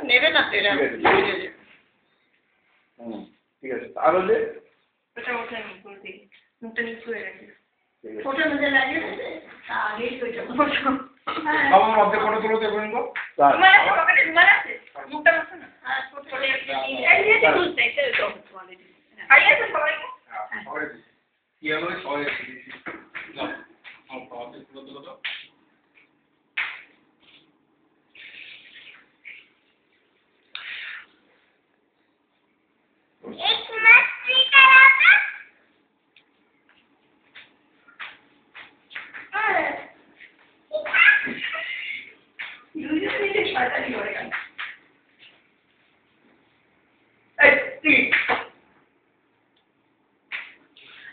নেবে না তেরা ঠিক আছে আর হলে ওটা ওঠে নি করে দিই মুখটা নিচু হয়ে গেছে ফটোর মধ্যে লাগিয়ে দিতে আগেই তো এটা বাবা মধ্যে ফটো তুলো তো বলুন গো তোমার আছে পকেটে রুমাল আছে মুখটা মুছো না আর ফটো এই যে বুঝতে এটা তো তোমাদের আইয়া তো সবাই সবাই কি হলো সবাই না আমার পাওয়াতে তুলো তুলো তো एक मिनट फ्री कराता यूजुअली ये पता नहीं होगा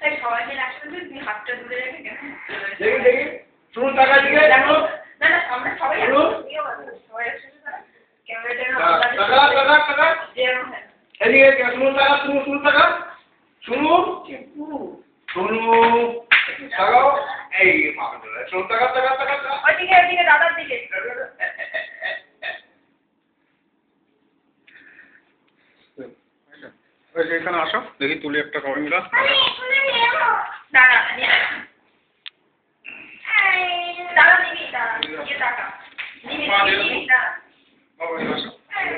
এই সবাই মিলে একসাথে তুমি হাতটা ধরে রেখে কেন দেখি দেখি শুনুন টাকা দিকে দেখো না না আমরা সবাই সবাই একসাথে ক্যামেরাটা টাকা এদিকে শুনুন টাকা শুনুন টাকা শুনুন টাকা এই শুনুন টাকা ওইদিকে দাদার দিকে ওই যে এখানে আসো দেখি তুলি একটা কবে মিলা अरे इसमें ले लो দাঁড়া দাঁড়া নিবি দাঁড়া ये টাকা নিবি দাঁড়া বাবা এই আসো अरे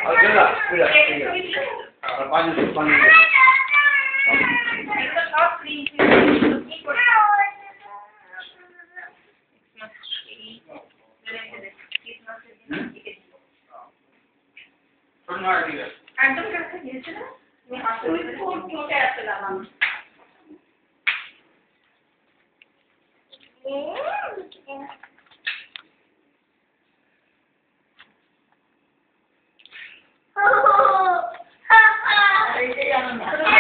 আচ্ছা বুঝা আর পানি এটা সব ফ্রি কি করে একদম কাছে দিয়েছে না তুমি হাতে ঠোঁটে আছে লাগানো এইটাই আনন্দ